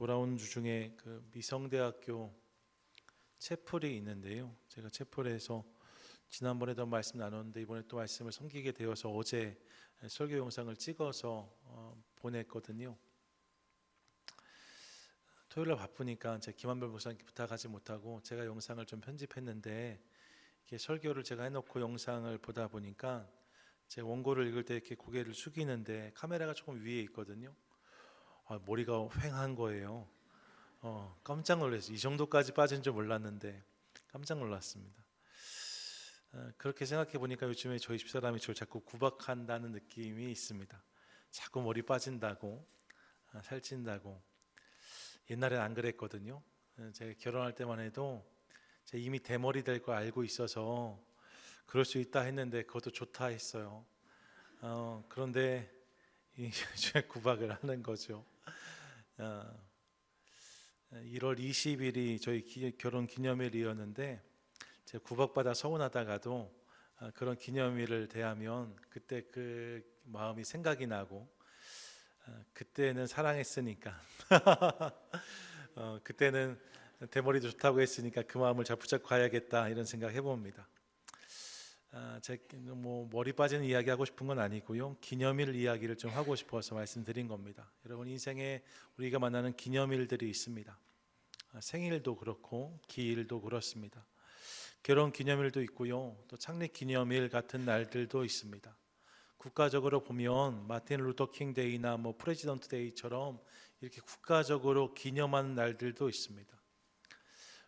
돌아온 주 중에 그 미성대학교 채플이 있는데요. 제가 채플에서 지난번에도 말씀 나눴는데 이번에 또 말씀을 섬기게 되어서 어제 설교 영상을 찍어서 보냈거든요. 토요일날 바쁘니까 제 김한별 목사님께 부탁하지 못하고 제가 영상을 좀 편집했는데 이렇게 설교를 제가 해놓고 영상을 보다 보니까 제 원고를 읽을 때 이렇게 고개를 숙이는데 카메라가 조금 위에 있거든요. 머리가 휑한 거예요. 깜짝 놀랐어요. 이 정도까지 빠진 줄 몰랐는데 깜짝 놀랐습니다. 그렇게 생각해 보니까 요즘에 저희 집사람이 저를 자꾸 구박한다는 느낌이 있습니다. 자꾸 머리 빠진다고, 살찐다고. 옛날엔 안 그랬거든요. 제가 결혼할 때만 해도 제가 이미 대머리 될 거 알고 있어서 그럴 수 있다 했는데 그것도 좋다 했어요. 그런데 요즘에 구박을 하는 거죠. 1월 20일이 저희 결혼 기념일이었는데 제가 구박받아 서운하다가도 그런 기념일을 대하면 그때 그 마음이 생각이 나고 그때는 사랑했으니까 그때는 대머리도 좋다고 했으니까 그 마음을 잘 붙잡고 가야겠다 이런 생각 해봅니다. 제가 뭐 머리 빠지는 이야기 하고 싶은 건 아니고요. 기념일 이야기를 좀 하고 싶어서 말씀드린 겁니다. 여러분 인생에 우리가 만나는 기념일들이 있습니다. 생일도 그렇고 기일도 그렇습니다. 결혼 기념일도 있고요. 또 창립 기념일 같은 날들도 있습니다. 국가적으로 보면 마틴 루터 킹 데이나 뭐 프레지던트 데이처럼 이렇게 국가적으로 기념하는 날들도 있습니다.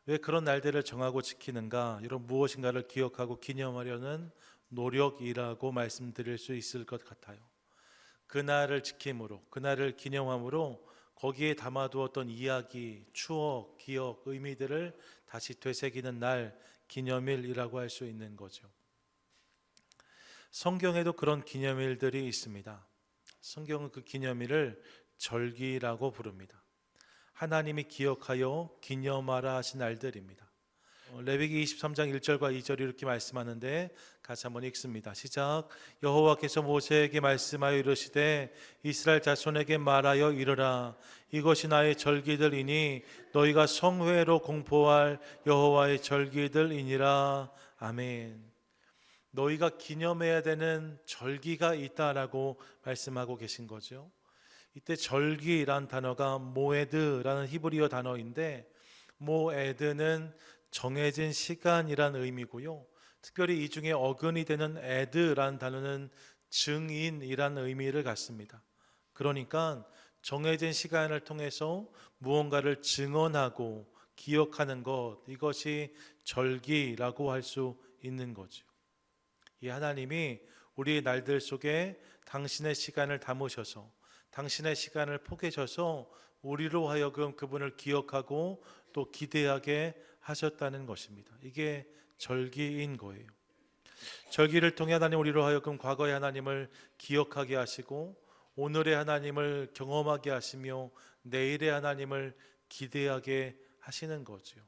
왜 그런 날들을 정하고 지키는가? 이런 무엇인가를 기억하고 기념하려는 노력이라고 말씀드릴 수 있을 것 같아요. 그날을 지킴으로, 그날을 기념함으로 거기에 담아두었던 이야기, 추억, 기억, 의미들을 다시 되새기는 날, 기념일이라고 할 수 있는 거죠. 성경에도 그런 기념일들이 있습니다. 성경은 그 기념일을 절기라고 부릅니다. 하나님이 기억하여 기념하라 하신 날들입니다. 레위기 23장 1절과 2절이 이렇게 말씀하는데 같이 한번 읽습니다. 시작. 여호와께서 모세에게 말씀하여 이르시되 이스라엘 자손에게 말하여 이르라. 이것이 나의 절기들이니 너희가 성회로 공포할 여호와의 절기들이니라. 아멘. 너희가 기념해야 되는 절기가 있다라고 말씀하고 계신 거죠. 이때 절기란 단어가 모에드라는 히브리어 단어인데 모에드는 정해진 시간이란 의미고요. 특별히 이 중에 어근이 되는 에드라는 단어는 증인이라는 의미를 갖습니다. 그러니까 정해진 시간을 통해서 무언가를 증언하고 기억하는 것, 이것이 절기라고 할 수 있는 거죠. 이 하나님이 우리의 날들 속에 당신의 시간을 담으셔서 당신의 시간을 포개셔서 우리로 하여금 그분을 기억하고 또 기대하게 하셨다는 것입니다. 이게 절기인 거예요. 절기를 통해 하나님 우리로 하여금 과거의 하나님을 기억하게 하시고 오늘의 하나님을 경험하게 하시며 내일의 하나님을 기대하게 하시는 거죠.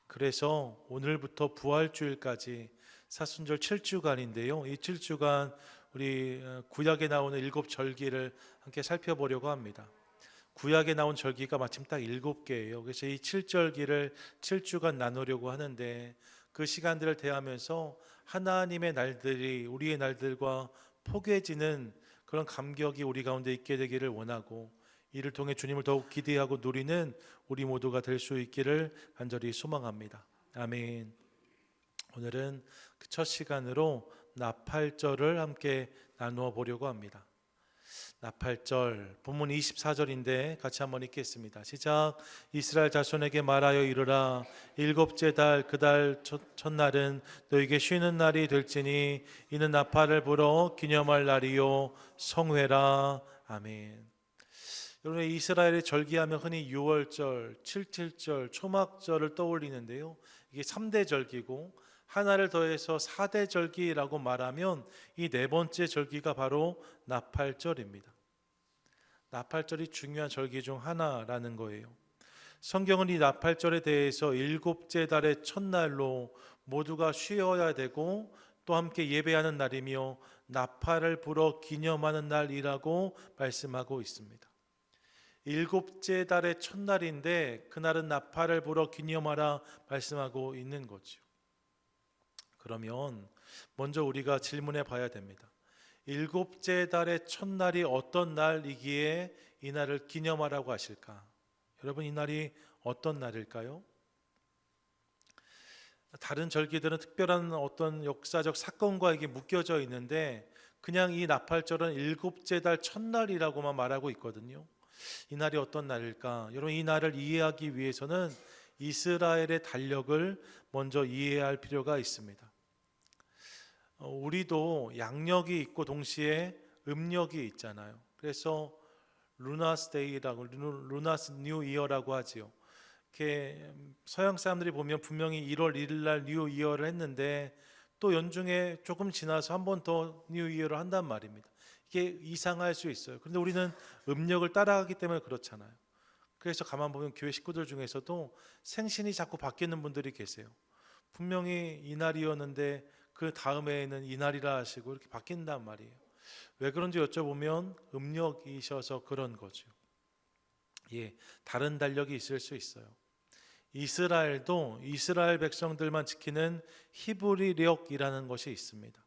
그래서 오늘부터 부활주일까지 사순절 7주간인데요. 이 7주간 우리 구약에 나오는 7절기를 함께 살펴보려고 합니다. 구약에 나온 절기가 마침 딱 7개예요. 그래서 이 7절기를 7주간 나누려고 하는데 그 시간들을 대하면서 하나님의 날들이 우리의 날들과 포개지는 그런 감격이 우리 가운데 있게 되기를 원하고 이를 통해 주님을 더욱 기대하고 누리는 우리 모두가 될 수 있기를 간절히 소망합니다. 아멘. 오늘은 그 첫 시간으로 나팔절을 함께 나누어 보려고 합니다. 나팔절 본문 24절인데 같이 한번 읽겠습니다. 시작. 이스라엘 자손에게 말하여 이르라. 일곱째 달 그 달 첫날은 너에게 쉬는 날이 될지니 이는 나팔을 불어 기념할 날이요 성회라. 아멘. 여러분 이스라엘의 절기하면 흔히 6월절, 7.7절, 초막절을 떠올리는데요. 이게 3대 절기고 하나를 더해서 4대 절기라고 말하면 이 네 번째 절기가 바로 나팔절입니다. 나팔절이 중요한 절기 중 하나라는 거예요. 성경은 이 나팔절에 대해서 일곱째 달의 첫날로 모두가 쉬어야 되고 또 함께 예배하는 날이며 나팔을 불어 기념하는 날이라고 말씀하고 있습니다. 일곱째 달의 첫날인데 그날은 나팔을 불어 기념하라 말씀하고 있는 거죠. 그러면 먼저 우리가 질문해 봐야 됩니다. 일곱째 달의 첫날이 어떤 날이기에 이 날을 기념하라고 하실까? 여러분, 이 날이 어떤 날일까요? 다른 절기들은 특별한 어떤 역사적 사건과 이게 묶여져 있는데 그냥 이 나팔절은 일곱째 달 첫날이라고만 말하고 있거든요. 이 날이 어떤 날일까? 여러분, 이 날을 이해하기 위해서는 이스라엘의 달력을 먼저 이해해야 할 필요가 있습니다. 우리도 양력이 있고 동시에 음력이 있잖아요. 그래서 루나스 데이라고, 루나스 뉴 이어라고 하지요. 이렇게 서양 사람들이 보면 분명히 1월 1일 날 뉴 이어를 했는데 또 연중에 조금 지나서 한 번 더 뉴 이어를 한단 말입니다. 이게 이상할 수 있어요. 그런데 우리는 음력을 따라가기 때문에 그렇잖아요. 그래서 가만 보면 교회 식구들 중에서도 생신이 자꾸 바뀌는 분들이 계세요. 분명히 이날이었는데 그 다음에는 이날이라 하시고 이렇게 바뀐단 말이에요. 왜 그런지 여쭤보면 음력이셔서 그런 거죠. 예, 다른 달력이 있을 수 있어요. 이스라엘도 이스라엘 백성들만 지키는 히브리력이라는 것이 있습니다.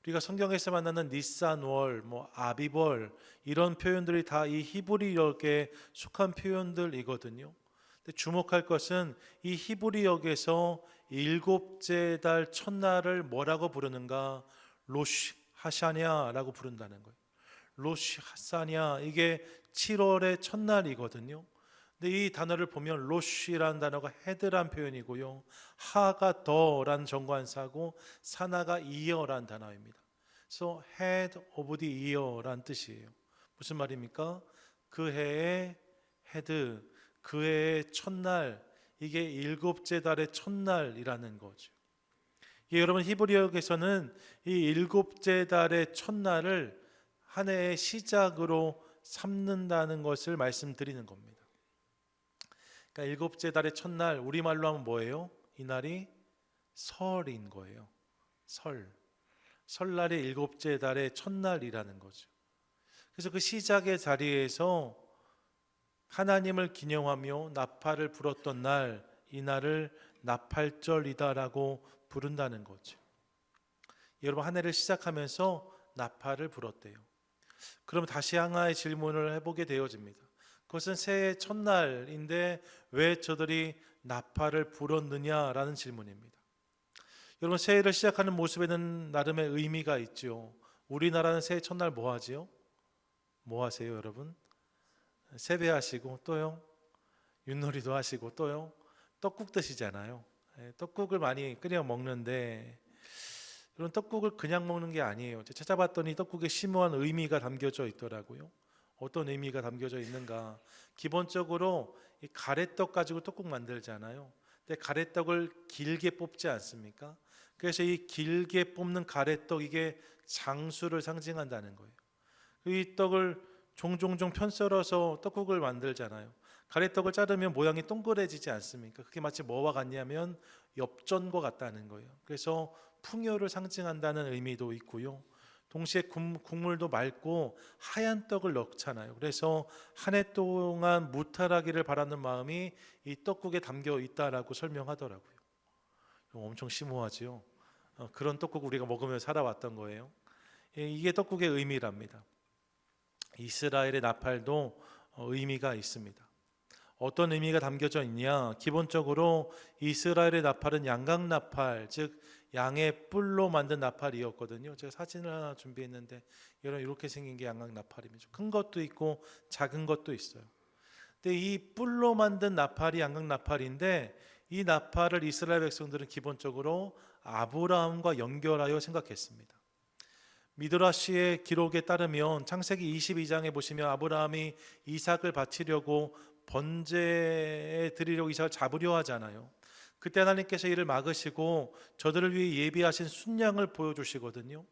우리가 성경에서 만나는 니산월, 아비벌 이런 표현들이 다 이 히브리력에 속한 표현들이거든요. 근데 주목할 것은 이 히브리역에서 일곱째 달 첫날을 뭐라고 부르는가? 로시 하샤냐라고 부른다는 거예요. 로시 하샤냐, 이게 7월의 첫날이거든요. 근데 이 단어를 보면 로시라는 단어가 헤드란 표현이고요, 하가 더란 정관사고 사나가 이어란 단어입니다. 그래서 head of the year란 뜻이에요. 무슨 말입니까? 그 해의 헤드, 그 해의 첫날, 이게 일곱째 달의 첫날이라는 거죠. 여러분, 히브리어에서는 이 일곱째 달의 첫날을 한 해의 시작으로 삼는다는 것을 말씀드리는 겁니다. 그러니까 일곱째 달의 첫날, 우리말로 하면 뭐예요? 이 날이 설인 거예요. 설날이 일곱째 달의 첫날이라는 거죠. 그래서 그 시작의 자리에서 하나님을 기념하며 나팔을 불었던 날, 이 날을 나팔절이다라고 부른다는 거죠. 여러분, 한 해를 시작하면서 나팔을 불었대요. 그럼 다시 하나의 질문을 해보게 되어집니다. 그것은 새해 첫날인데 왜 저들이 나팔을 불었느냐라는 질문입니다. 여러분, 새해를 시작하는 모습에는 나름의 의미가 있죠. 우리나라는 새해 첫날 뭐 하지요? 뭐 하세요, 여러분? 세배하시고 또요, 윷놀이도 하시고 또요, 떡국 드시잖아요. 떡국을 많이 끓여 먹는데 여러분, 떡국을 그냥 먹는 게 아니에요. 찾아봤더니 떡국에 심오한 의미가 담겨져 있더라고요. 어떤 의미가 담겨져 있는가? 기본적으로 이 가래떡 가지고 떡국 만들잖아요. 근데 가래떡을 길게 뽑지 않습니까? 그래서 이 길게 뽑는 가래떡, 이게 장수를 상징한다는 거예요. 이 떡을 종종종 편 썰어서 떡국을 만들잖아요. 가래떡을 자르면 모양이 동그래지지 않습니까? 그게 마치 뭐와 같냐면 엽전과 같다는 거예요. 그래서 풍요를 상징한다는 의미도 있고요, 동시에 국물도 맑고 하얀 떡을 넣잖아요. 그래서 한 해 동안 무탈하기를 바라는 마음이 이 떡국에 담겨 있다라고 설명하더라고요. 엄청 심오하지요. 그런 떡국 우리가 먹으며 살아왔던 거예요. 이게 떡국의 의미랍니다. 이스라엘의 나팔도 의미가 있습니다. 어떤 의미가 담겨져 있냐? 기본적으로 이스라엘의 나팔은 양각 나팔, 즉 양의 뿔로 만든 나팔이었거든요. 제가 사진을 하나 준비했는데 여러분, 이렇게 생긴 게 양각 나팔입니다. 큰 것도 있고 작은 것도 있어요. 근데 이 뿔로 만든 나팔이 양각 나팔인데 이 나팔을 이스라엘 백성들은 기본적으로 아브라함과 연결하여 생각했습니다. 미드라시의 기록에 따르면 창세기 22장에 보시면 아브라함이 이삭을 바치려고 번제에 드리려고 이삭을 잡으려 하잖아요. 그때 하나님께서 이를 막으시고 저들을 위해 예비하신 순양을 보여주시거든요.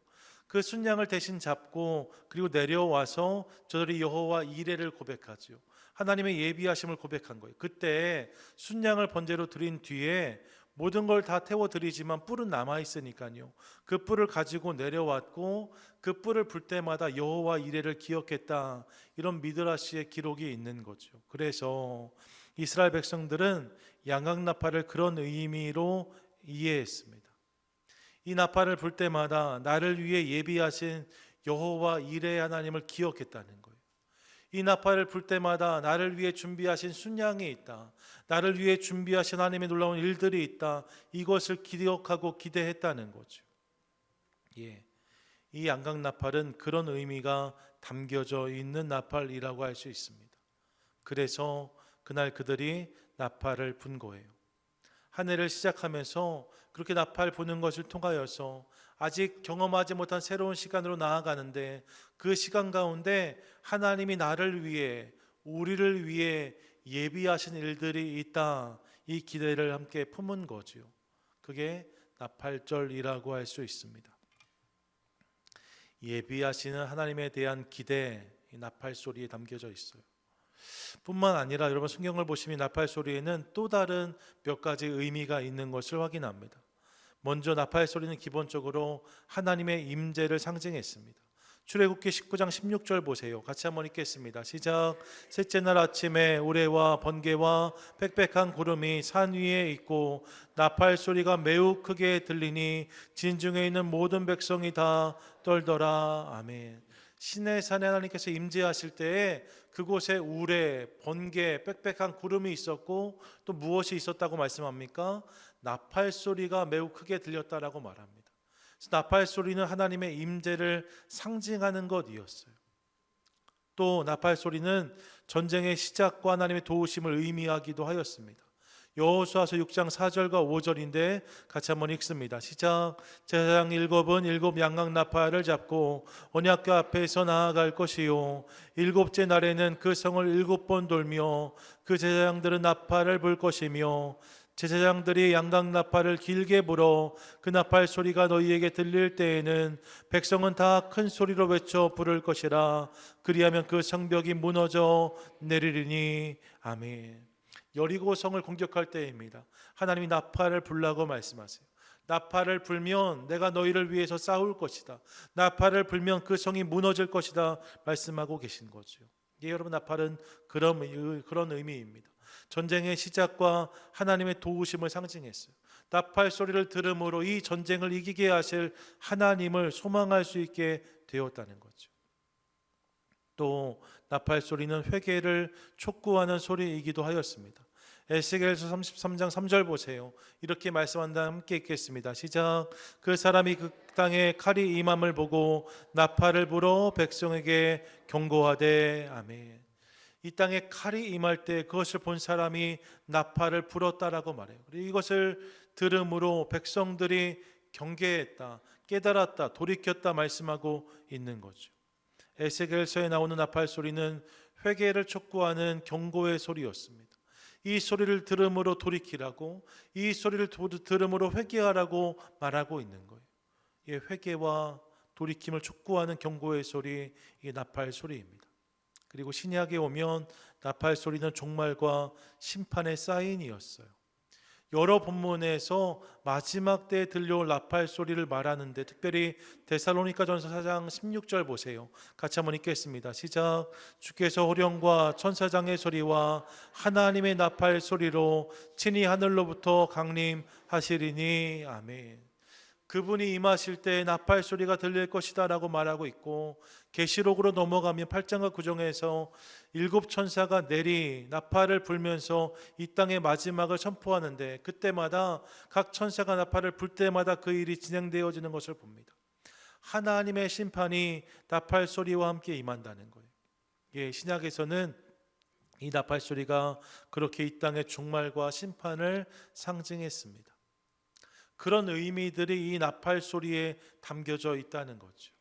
그 순양을 대신 잡고 그리고 내려와서 저들이 여호와 이레를 고백하죠. 하나님의 예비하심을 고백한 거예요. 그때 순양을 번제로 드린 뒤에 모든 걸 다 태워 드리지만 뿔은 남아 있으니까요. 그 뿔을 가지고 내려왔고 그 뿔을 불 때마다 여호와 이레를 기억했다. 이런 미드라시의 기록이 있는 거죠. 그래서 이스라엘 백성들은 양각나팔을 그런 의미로 이해했습니다. 이 나팔을 불 때마다 나를 위해 예비하신 여호와 이레 하나님을 기억했다는 거예요. 이 나팔을 불 때마다 나를 위해 준비하신 순양이 있다. 나를 위해 준비하신 하나님의 놀라운 일들이 있다. 이것을 기억하고 기대했다는 거죠. 이 양각 나팔은 그런 의미가 담겨져 있는 나팔이라고 할 수 있습니다. 그래서 그날 그들이 나팔을 분 거예요. 한 해를 시작하면서 그렇게 나팔 부는 것을 통하여서 아직 경험하지 못한 새로운 시간으로 나아가는데 그 시간 가운데 하나님이 나를 위해 우리를 위해 예비하신 일들이 있다. 이 기대를 함께 품은 거지요. 그게 나팔절이라고 할 수 있습니다. 예비하시는 하나님에 대한 기대, 이 나팔 소리에 담겨져 있어요. 뿐만 아니라 여러분 성경을 보시면 나팔 소리에는 또 다른 몇 가지 의미가 있는 것을 확인합니다. 먼저 나팔 소리는 기본적으로 하나님의 임재를 상징했습니다. 출애굽기 19장 16절 보세요. 같이 한번 읽겠습니다. 시작. 셋째 날 아침에 우레와 번개와 빽빽한 구름이 산 위에 있고 나팔 소리가 매우 크게 들리니 진중에 있는 모든 백성이 다 떨더라. 아멘. 시내산에 하나님께서 임재하실 때에 그곳에 우레, 번개, 빽빽한 구름이 있었고 또 무엇이 있었다고 말씀합니까? 나팔 소리가 매우 크게 들렸다라고 말합니다. 나팔 소리는 하나님의 임재를 상징하는 것이었어요. 또 나팔 소리는 전쟁의 시작과 하나님의 도우심을 의미하기도 하였습니다. 여호수아서 6장 4절과 5절인데 같이 한번 읽습니다. 시작. 제사장 일곱은 일곱 양각 나팔을 잡고 언약궤 앞에서 나아갈 것이요 일곱째 날에는 그 성을 7번 돌며 그 제사장들은 나팔을 불 것이며 제사장들이 양각 나팔을 길게 불어 그 나팔 소리가 너희에게 들릴 때에는 백성은 다 큰 소리로 외쳐 부를 것이라. 그리하면 그 성벽이 무너져 내리리니. 아멘. 여리고 성을 공격할 때입니다. 하나님이 나팔을 불라고 말씀하세요. 나팔을 불면 내가 너희를 위해서 싸울 것이다. 나팔을 불면 그 성이 무너질 것이다 말씀하고 계신 거죠. 여러분 나팔은 그런 의미입니다. 전쟁의 시작과 하나님의 도우심을 상징했어요. 나팔 소리를 들음으로 이 전쟁을 이기게 하실 하나님을 소망할 수 있게 되었다는 거죠. 또 나팔 소리는 회개를 촉구하는 소리이기도 하였습니다. 에스겔서 33장 3절 보세요. 이렇게 말씀한다 함께 읽겠습니다. 시작. 그 사람이 그 땅에 칼이 임함을 보고 나팔을 불어 백성에게 경고하되. 아멘. 이 땅에 칼이 임할 때 그것을 본 사람이 나팔을 불었다라고 말해요. 그리고 이것을 들음으로 백성들이 경계했다, 깨달았다, 돌이켰다 말씀하고 있는 거죠. 에스겔서에 나오는 나팔 소리는 회개를 촉구하는 경고의 소리였습니다. 이 소리를 들음으로 돌이키라고, 이 소리를 들음으로 회개하라고 말하고 있는 거예요. 이 회개와 돌이킴을 촉구하는 경고의 소리, 이게 나팔 소리입니다. 그리고 신약에 오면 나팔 소리는 종말과 심판의 사인이었어요. 여러 본문에서 마지막 때에 들려올 나팔 소리를 말하는데 특별히 데살로니가전서 4장 16절 보세요. 같이 한번 읽겠습니다. 시작. 주께서 호령과 천사장의 소리와 하나님의 나팔 소리로 친히 하늘로부터 강림하시리니. 아멘. 그분이 임하실 때 나팔 소리가 들릴 것이다 라고 말하고 있고, 계시록으로 넘어가면 8장과 9장에서 7천사가 내리 나팔을 불면서 이 땅의 마지막을 선포하는데, 그때마다 각 천사가 나팔을 불 때마다 그 일이 진행되어지는 것을 봅니다. 하나님의 심판이 나팔 소리와 함께 임한다는 거예요. 신약에서는 이 나팔 소리가 그렇게 이 땅의 종말과 심판을 상징했습니다. 그런 의미들이 이 나팔 소리에 담겨져 있다는 거죠.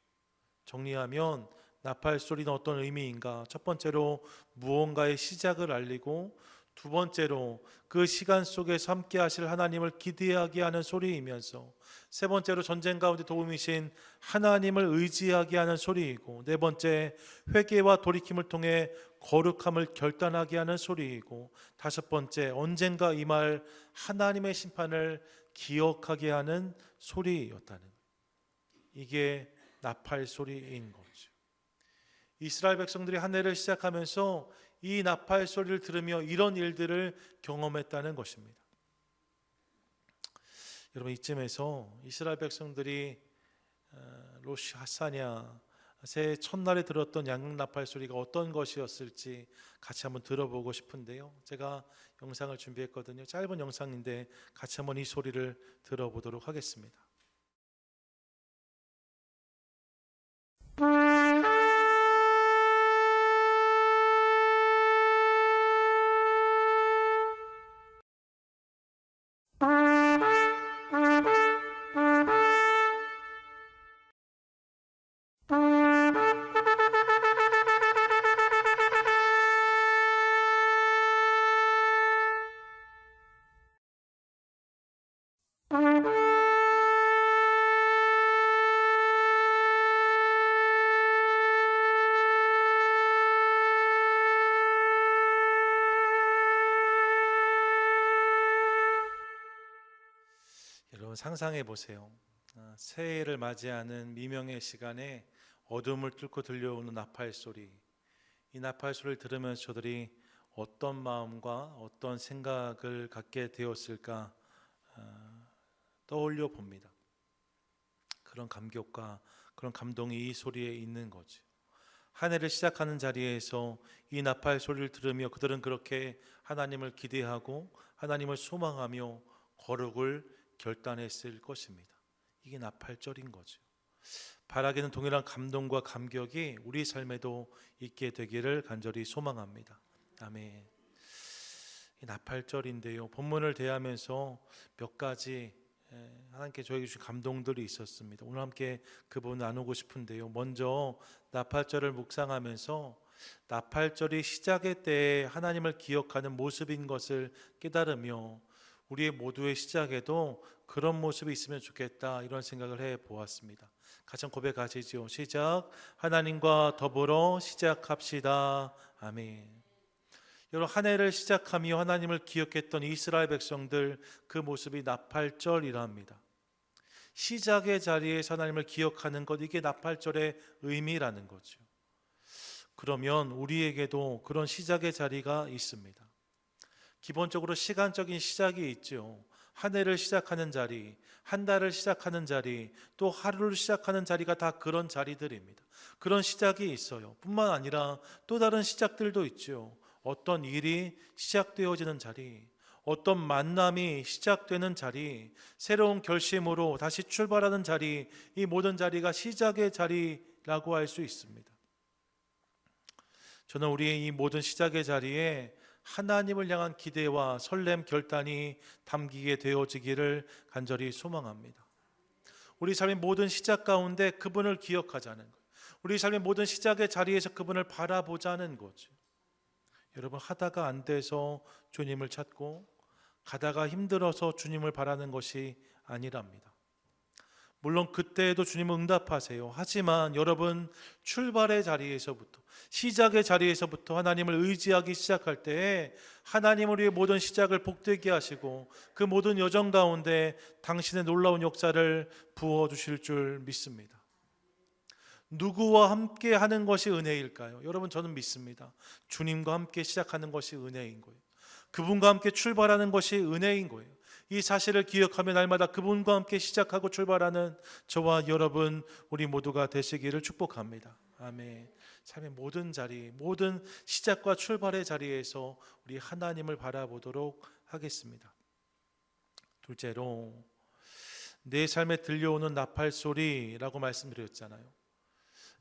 정리하면 나팔 소리는 어떤 의미인가? 첫 번째로 무언가의 시작을 알리고, 두 번째로 그 시간 속에서 함께 하실 하나님을 기대하게 하는 소리이면서, 세 번째로 전쟁 가운데 도움이신 하나님을 의지하게 하는 소리이고, 네 번째 회개와 돌이킴을 통해 거룩함을 결단하게 하는 소리이고, 다섯 번째 언젠가 임할 하나님의 심판을 기억하게 하는 소리였다는 거예요. 이게 나팔 소리인 거죠. 이스라엘 백성들이 한 해를 시작하면서 이 나팔 소리를 들으며 이런 일들을 경험했다는 것입니다. 여러분, 이쯤에서 이스라엘 백성들이 로시 하사냐 새해 첫날에 들었던 양각 나팔 소리가 어떤 것이었을지 같이 한번 들어보고 싶은데요. 제가 영상을 준비했거든요. 짧은 영상인데 같이 한번 이 소리를 들어보도록 하겠습니다. 여러분, 상상해 보세요. 새해를 맞이하는 미명의 시간에 어둠을 뚫고 들려오는 나팔 소리. 이 나팔 소리를 들으면서 저들이 어떤 마음과 어떤 생각을 갖게 되었을까 떠올려 봅니다. 그런 감격과 그런 감동이 이 소리에 있는 거죠. 한 해를 시작하는 자리에서 이 나팔 소리를 들으며 그들은 그렇게 하나님을 기대하고 하나님을 소망하며 거룩을 결단했을 것입니다. 이게 나팔절인 거죠. 바라기는 동일한 감동과 감격이 우리 삶에도 있게 되기를 간절히 소망합니다. 아멘. 이 나팔절인데요, 본문을 대하면서 몇 가지 하나님께 저에게 주신 감동들이 있었습니다. 오늘 함께 그 부분 나누고 싶은데요, 먼저 나팔절을 묵상하면서 나팔절이 시작의 때에 하나님을 기억하는 모습인 것을 깨달으며 우리의 모두의 시작에도 그런 모습이 있으면 좋겠다, 이런 생각을 해보았습니다. 같이 고백하시죠. 시작. 하나님과 더불어 시작합시다. 아멘. 여러분, 한 해를 시작하며 하나님을 기억했던 이스라엘 백성들, 그 모습이 나팔절이라 합니다. 시작의 자리에서 하나님을 기억하는 것, 이게 나팔절의 의미라는 거죠. 그러면 우리에게도 그런 시작의 자리가 있습니다. 기본적으로 시간적인 시작이 있죠. 한 해를 시작하는 자리, 한 달을 시작하는 자리, 또 하루를 시작하는 자리가 다 그런 자리들입니다. 그런 시작이 있어요. 뿐만 아니라 또 다른 시작들도 있죠. 어떤 일이 시작되어지는 자리, 어떤 만남이 시작되는 자리, 새로운 결심으로 다시 출발하는 자리, 이 모든 자리가 시작의 자리라고 할 수 있습니다. 저는 우리의 이 모든 시작의 자리에 하나님을 향한 기대와 설렘, 결단이 담기게 되어지기를 간절히 소망합니다. 우리 삶의 모든 시작 가운데 그분을 기억하자는 것, 우리 삶의 모든 시작의 자리에서 그분을 바라보자는 거죠. 여러분, 하다가 안 돼서 주님을 찾고 가다가 힘들어서 주님을 바라는 것이 아니랍니다. 물론 그때에도 주님은 응답하세요. 하지만 여러분, 출발의 자리에서부터, 시작의 자리에서부터 하나님을 의지하기 시작할 때에 하나님 우리의 모든 시작을 복되게 하시고 그 모든 여정 가운데 당신의 놀라운 역사를 부어주실 줄 믿습니다. 누구와 함께 하는 것이 은혜일까요? 여러분, 저는 믿습니다. 주님과 함께 시작하는 것이 은혜인 거예요. 그분과 함께 출발하는 것이 은혜인 거예요. 이 사실을 기억하며 날마다 그분과 함께 시작하고 출발하는 저와 여러분, 우리 모두가 되시기를 축복합니다. 아멘. 삶의 모든 자리, 모든 시작과 출발의 자리에서 우리 하나님을 바라보도록 하겠습니다. 둘째로, 내 삶에 들려오는 나팔 소리라고 말씀드렸잖아요.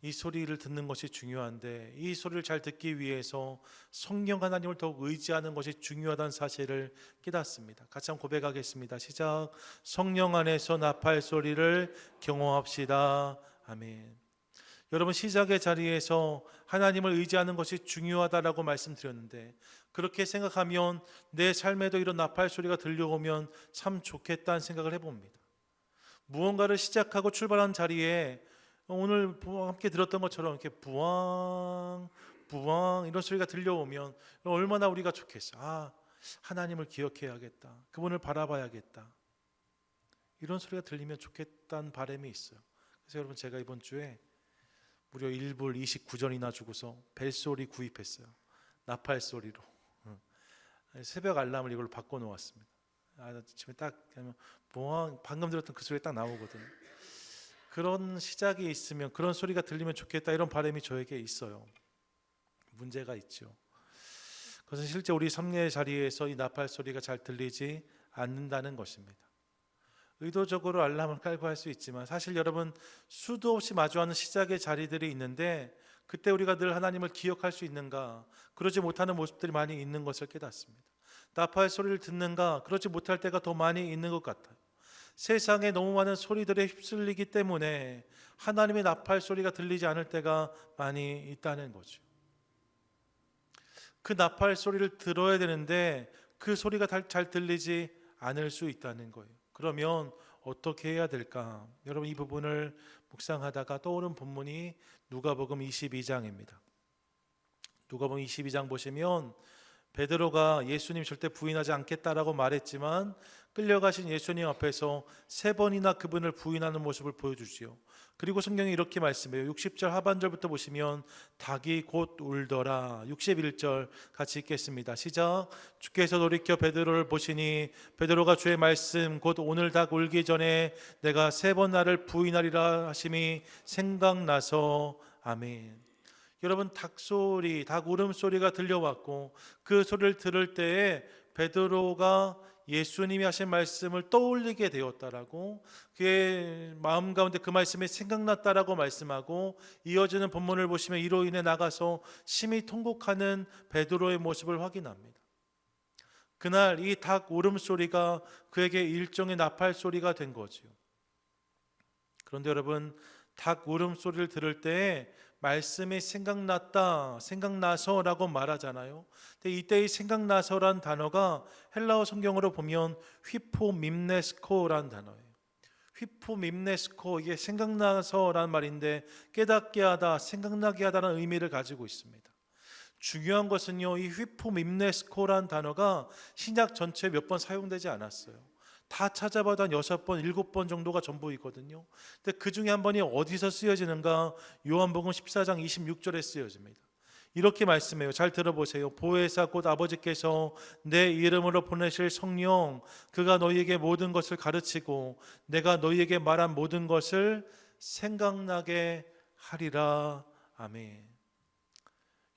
이 소리를 듣는 것이 중요한데, 이 소리를 잘 듣기 위해서 성령 하나님을 더욱 의지하는 것이 중요하다는 사실을 깨닫습니다. 같이 한번 고백하겠습니다. 시작. 성령 안에서 나팔 소리를 경험합시다. 아멘. 여러분, 시작의 자리에서 하나님을 의지하는 것이 중요하다라고 말씀드렸는데, 그렇게 생각하면 내 삶에도 이런 나팔 소리가 들려오면 참 좋겠다는 생각을 해봅니다. 무언가를 시작하고 출발한 자리에 오늘 함께 들었던 것처럼 이렇게 부왕 부왕 이런 소리가 들려오면 얼마나 우리가 좋겠어. 하나님을 기억해야겠다, 그분을 바라봐야겠다, 이런 소리가 들리면 좋겠다는 바람이 있어요. 그래서 여러분, 제가 이번 주에 무려 1불 29전이나 주고서 벨소리 구입했어요. 나팔 소리로. 새벽 알람을 이걸로 바꿔놓았습니다. 아침에 딱 하면 방금 들었던 그 소리가 딱 나오거든요. 그런 시작이 있으면, 그런 소리가 들리면 좋겠다, 이런 바람이 저에게 있어요. 문제가 있죠. 그것은 실제 우리 삶의 자리에서 이 나팔 소리가 잘 들리지 않는다는 것입니다. 의도적으로 알람을 깔고 할 수 있지만, 사실 여러분, 수도 없이 마주하는 시작의 자리들이 있는데 그때 우리가 늘 하나님을 기억할 수 있는가? 그러지 못하는 모습들이 많이 있는 것을 깨닫습니다. 나팔 소리를 듣는가? 그러지 못할 때가 더 많이 있는 것 같아요. 세상에 너무 많은 소리들에 휩쓸리기 때문에 하나님의 나팔 소리가 들리지 않을 때가 많이 있다는 거죠. 그 나팔 소리를 들어야 되는데 그 소리가 잘 들리지 않을 수 있다는 거예요. 그러면 어떻게 해야 될까? 여러분, 이 부분을 묵상하다가 떠오른 본문이 누가복음 22장입니다. 누가복음 22장 보시면 베드로가 예수님 절대 부인하지 않겠다라고 말했지만 끌려가신 예수님 앞에서 3번이나 그분을 부인하는 모습을 보여주지요. 그리고 성경이 이렇게 말씀해요. 60절 하반절부터 보시면 닭이 곧 울더라. 61절 같이 읽겠습니다. 시작. 주께서 돌이켜 베드로를 보시니 베드로가 주의 말씀 곧 오늘 닭 울기 전에 내가 3번 나를 부인하리라 하심이 생각나서 아멘. 여러분, 닭 울음소리가 들려왔고 그 소리를 들을 때에 베드로가 예수님이 하신 말씀을 떠올리게 되었다라고, 그의 마음 가운데 그 말씀이 생각났다라고 말씀하고, 이어지는 본문을 보시면 이로 인해 나가서 심히 통곡하는 베드로의 모습을 확인합니다. 그날 이 닭 울음소리가 그에게 일종의 나팔 소리가 된 거죠. 그런데 여러분, 닭 울음소리를 들을 때 말씀이 생각나서라고 말하잖아요. 근데 이때 이 생각나서란 단어가 헬라어 성경으로 보면 휘포밈네스코란 단어예요. 휘포밈네스코, 이게 생각나서란 말인데 깨닫게 하다, 생각나게 하다는 의미를 가지고 있습니다. 중요한 것은요, 이 휘포밈네스코란 단어가 신약 전체에 몇 번 사용되지 않았어요. 다 찾아봐도 한 6번, 7번 정도가 전부이거든요. 근데 그 중에 한 번이 어디서 쓰여지는가? 요한복음 14장 26절에 쓰여집니다. 이렇게 말씀해요. 잘 들어보세요. 보혜사 곧 아버지께서 내 이름으로 보내실 성령, 그가 너희에게 모든 것을 가르치고 내가 너희에게 말한 모든 것을 생각나게 하리라. 아멘.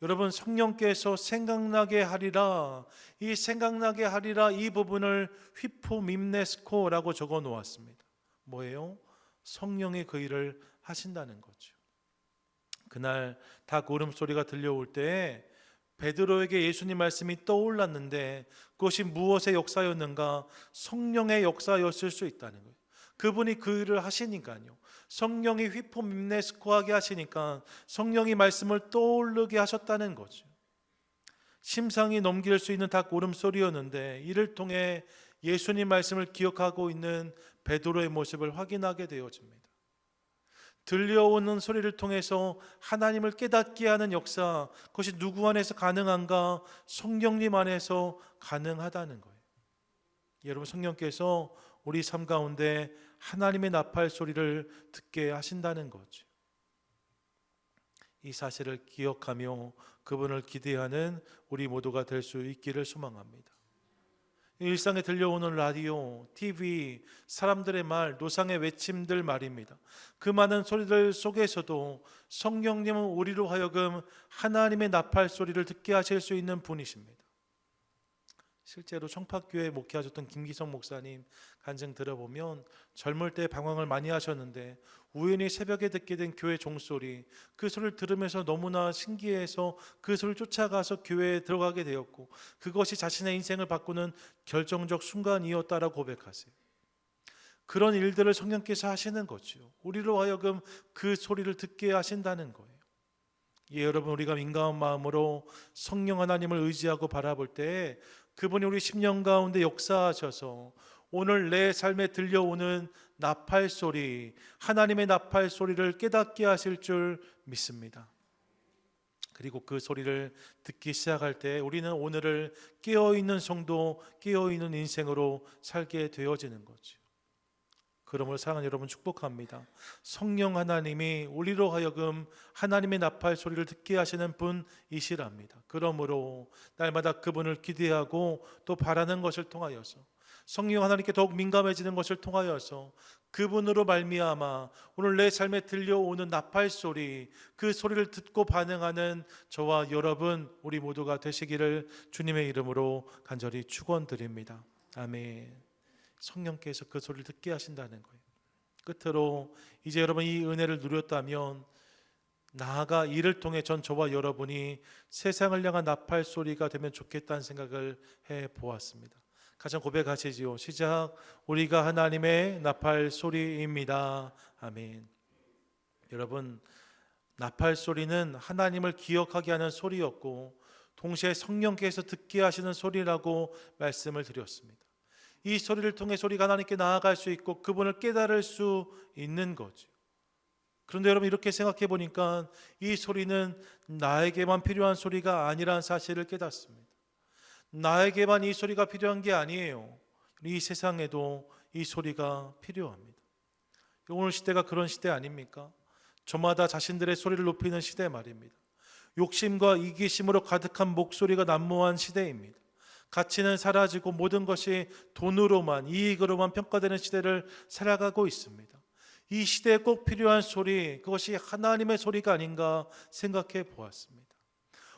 여러분, 성령께서 생각나게 하리라, 이 생각나게 하리라, 이 부분을 휘포밈네스코라고 적어 놓았습니다. 뭐예요? 성령이 그 일을 하신다는 거죠. 그날 닭 울음소리가 들려올 때 베드로에게 예수님 말씀이 떠올랐는데 그것이 무엇의 역사였는가? 성령의 역사였을 수 있다는 거예요. 그분이 그 일을 하시니까요. 성령이 휘포밈네스코하게 하시니까 성령이 말씀을 떠오르게 하셨다는 거죠. 심상이 넘길 수 있는 닭 울음소리였는데 이를 통해 예수님 말씀을 기억하고 있는 베드로의 모습을 확인하게 되어집니다. 들려오는 소리를 통해서 하나님을 깨닫게 하는 역사, 그것이 누구 안에서 가능한가? 성령님 안에서 가능하다는 거예요. 여러분, 성령께서 우리 삶 가운데 하나님의 나팔 소리를 듣게 하신다는 거죠. 이 사실을 기억하며 그분을 기대하는 우리 모두가 될 수 있기를 소망합니다. 일상에 들려오는 라디오, TV, 사람들의 말, 노상의 외침들 말입니다. 그 많은 소리들 속에서도 성령님은 우리로 하여금 하나님의 나팔 소리를 듣게 하실 수 있는 분이십니다. 실제로 청파교회 목회하셨던 김기성 목사님 간증 들어보면 젊을 때 방황을 많이 하셨는데 우연히 새벽에 듣게 된 교회 종소리, 그 소리를 들으면서 너무나 신기해서 그 소리를 쫓아가서 교회에 들어가게 되었고 그것이 자신의 인생을 바꾸는 결정적 순간이었다라고 고백하세요. 그런 일들을 성령께서 하시는 거죠. 우리로 하여금 그 소리를 듣게 하신다는 거예요. 예, 여러분, 우리가 민감한 마음으로 성령 하나님을 의지하고 바라볼 때 그분이 우리 심령 가운데 역사하셔서 오늘 내 삶에 들려오는 나팔 소리, 하나님의 나팔 소리를 깨닫게 하실 줄 믿습니다. 그리고 그 소리를 듣기 시작할 때 우리는 오늘을 깨어있는 성도, 깨어있는 인생으로 살게 되어지는 거죠. 그러므로 사랑하는 여러분, 축복합니다. 성령 하나님이 우리로 하여금 하나님의 나팔 소리를 듣게 하시는 분이시랍니다. 그러므로 날마다 그분을 기대하고 또 바라는 것을 통하여서, 성령 하나님께 더욱 민감해지는 것을 통하여서 그분으로 말미암아 오늘 내 삶에 들려오는 나팔 소리, 그 소리를 듣고 반응하는 저와 여러분, 우리 모두가 되시기를 주님의 이름으로 간절히 축원드립니다. 아멘. 성령께서 그 소리를 듣게 하신다는 거예요. 끝으로 이제 여러분 이 은혜를 누렸다면 나아가 이를 통해 저와 여러분이 세상을 향한 나팔 소리가 되면 좋겠다는 생각을 해보았습니다. 가장 고백하시지요. 시작. 우리가 하나님의 나팔 소리입니다. 아멘. 여러분, 나팔 소리는 하나님을 기억하게 하는 소리였고 동시에 성령께서 듣게 하시는 소리라고 말씀을 드렸습니다. 이 소리를 통해 우리가 하나님께 나아갈 수 있고 그분을 깨달을 수 있는 거죠. 그런데 여러분, 이렇게 생각해 보니까 이 소리는 나에게만 필요한 소리가 아니라는 사실을 깨닫습니다. 나에게만 이 소리가 필요한 게 아니에요. 이 세상에도 이 소리가 필요합니다. 오늘 시대가 그런 시대 아닙니까? 저마다 자신들의 소리를 높이는 시대 말입니다. 욕심과 이기심으로 가득한 목소리가 난무한 시대입니다. 가치는 사라지고 모든 것이 돈으로만, 이익으로만 평가되는 시대를 살아가고 있습니다. 이 시대에 꼭 필요한 소리, 그것이 하나님의 소리가 아닌가 생각해 보았습니다.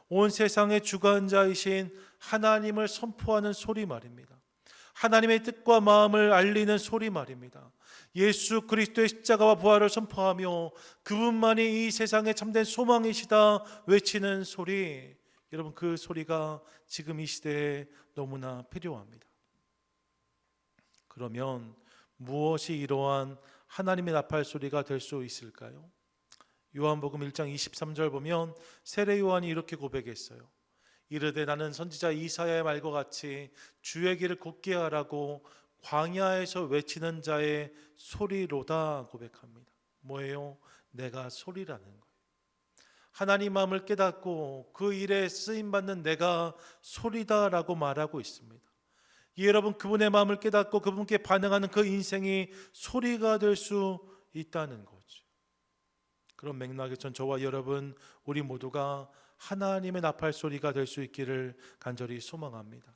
온 세상의 주관자이신 하나님을 선포하는 소리 말입니다. 하나님의 뜻과 마음을 알리는 소리 말입니다. 예수 그리스도의 십자가와 부활을 선포하며 그분만이 이 세상의 참된 소망이시다 외치는 소리, 여러분, 그 소리가 지금 이 시대에 너무나 필요합니다. 그러면 무엇이 이러한 하나님의 나팔 소리가 될 수 있을까요? 요한복음 1장 23절 보면 세례 요한이 이렇게 고백했어요. 이르되 나는 선지자 이사야의 말과 같이 주의 길을 곧게 하라고 광야에서 외치는 자의 소리로다 고백합니다. 뭐예요? 내가 소리라는 거예요. 하나님 마음을 깨닫고 그 일에 쓰임받는 내가 소리다라고 말하고 있습니다. 여러분, 그분의 마음을 깨닫고 그분께 반응하는 그 인생이 소리가 될 수 있다는 거죠. 그런 맥락에 저와 여러분, 우리 모두가 하나님의 나팔 소리가 될 수 있기를 간절히 소망합니다.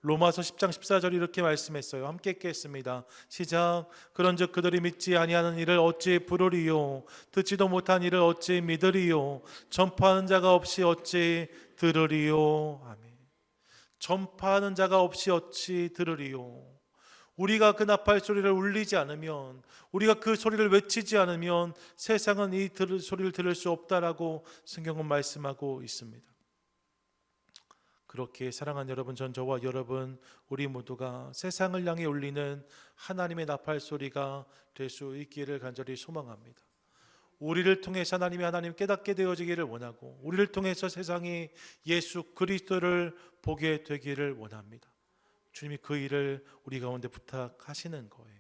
로마서 10장 14절 이렇게 말씀했어요. 함께 읽겠습니다. 시작. 그런즉 그들이 믿지 아니하는 일을 어찌 부르리요, 듣지도 못한 일을 어찌 믿으리요, 전파하는 자가 없이 어찌 들으리요. 아멘. 전파하는 자가 없이 어찌 들으리요. 우리가 그 나팔 소리를 울리지 않으면, 우리가 그 소리를 외치지 않으면 세상은 이 소리를 들을 수 없다라고 성경은 말씀하고 있습니다. 그렇게 사랑하는 여러분, 저와 여러분, 우리 모두가 세상을 향해 울리는 하나님의 나팔 소리가 될 수 있기를 간절히 소망합니다. 우리를 통해서 하나님 깨닫게 되어지기를 원하고, 우리를 통해서 세상이 예수 그리스도를 보게 되기를 원합니다. 주님이 그 일을 우리 가운데 부탁하시는 거예요.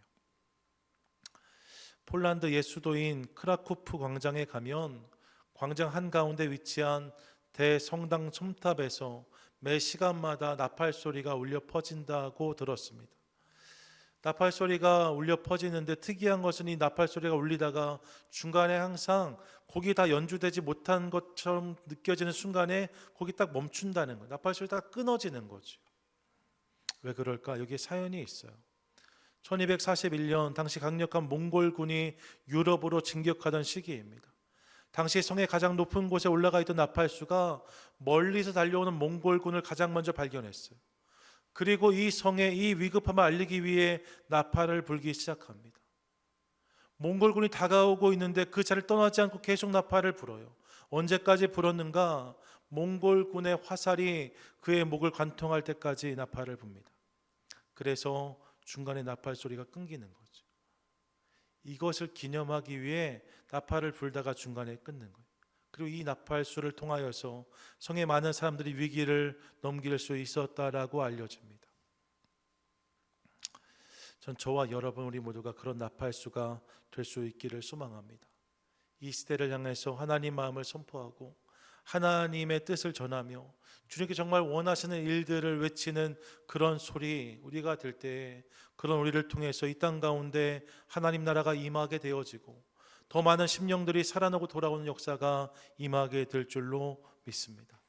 폴란드 예수도인 크라쿠프 광장에 가면 광장 한가운데 위치한 대성당 첨탑에서 매 시간마다 나팔 소리가 울려 퍼진다고 들었습니다. 나팔 소리가 울려 퍼지는데 특이한 것은 이 나팔 소리가 울리다가 중간에 항상 곡이 다 연주되지 못한 것처럼 느껴지는 순간에 곡이 딱 멈춘다는 거예요. 나팔 소리가 끊어지는 거죠. 왜 그럴까? 여기에 사연이 있어요. 1241년 당시 강력한 몽골군이 유럽으로 진격하던 시기입니다. 당시 성의 가장 높은 곳에 올라가 있던 나팔수가 멀리서 달려오는 몽골군을 가장 먼저 발견했어요. 그리고 이 성의 이 위급함을 알리기 위해 나팔을 불기 시작합니다. 몽골군이 다가오고 있는데 그 자리를 떠나지 않고 계속 나팔을 불어요. 언제까지 불었는가? 몽골군의 화살이 그의 목을 관통할 때까지 나팔을 붑니다. 그래서 중간에 나팔 소리가 끊기는 거죠. 이것을 기념하기 위해 나팔을 불다가 중간에 끊는 거예요. 그리고 이 나팔수를 통하여서 성의 많은 사람들이 위기를 넘길 수 있었다라고 알려집니다. 전 저와 여러분 우리 모두가 그런 나팔수가 될 수 있기를 소망합니다. 이 시대를 향해서 하나님 마음을 선포하고 하나님의 뜻을 전하며 주님께 정말 원하시는 일들을 외치는 그런 소리 우리가 들 때 그런 우리를 통해서 이 땅 가운데 하나님 나라가 임하게 되어지고 더 많은 심령들이 살아나고 돌아오는 역사가 임하게 될 줄로 믿습니다.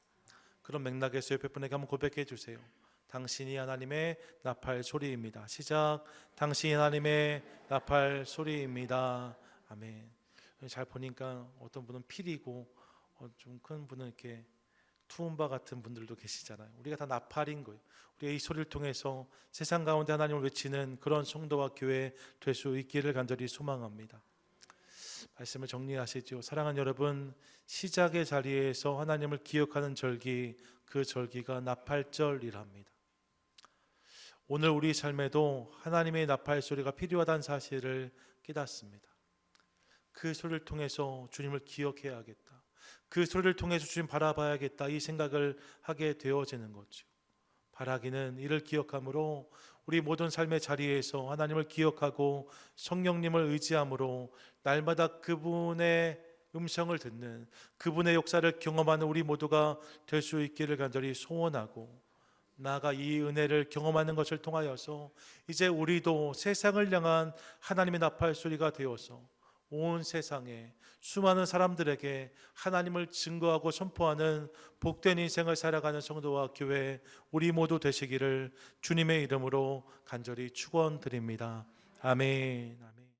그런 맥락에서 옆에 분에게 한번 고백해 주세요. 당신이 하나님의 나팔 소리입니다. 시작. 당신이 하나님의 나팔 소리입니다. 아멘. 잘 보니까 어떤 분은 필이고 좀 큰 분은 이렇게 투움바 같은 분들도 계시잖아요. 우리가 다 나팔인 거예요. 우리가 이 소리를 통해서 세상 가운데 하나님을 외치는 그런 성도와 교회 될 수 있기를 간절히 소망합니다. 말씀을 정리하시죠. 사랑하는 여러분, 시작의 자리에서 하나님을 기억하는 절기, 그 절기가 나팔절이랍니다. 오늘 우리 삶에도 하나님의 나팔 소리가 필요하다는 사실을 깨닫습니다. 그 소리를 통해서 주님을 기억해야겠다. 그 소리를 통해서 주님 바라봐야겠다. 이 생각을 하게 되어지는 거죠. 바라기는 이를 기억함으로 우리 모든 삶의 자리에서 하나님을 기억하고 성령님을 의지함으로 날마다 그분의 음성을 듣는 그분의 역사를 경험하는 우리 모두가 될 수 있기를 간절히 소원하고 나아가 이 은혜를 경험하는 것을 통하여서 이제 우리도 세상을 향한 하나님의 나팔 소리가 되어서 온 세상에 수많은 사람들에게 하나님을 증거하고 선포하는 복된 인생을 살아가는 성도와 교회 우리 모두 되시기를 주님의 이름으로 간절히 축원드립니다. 아멘.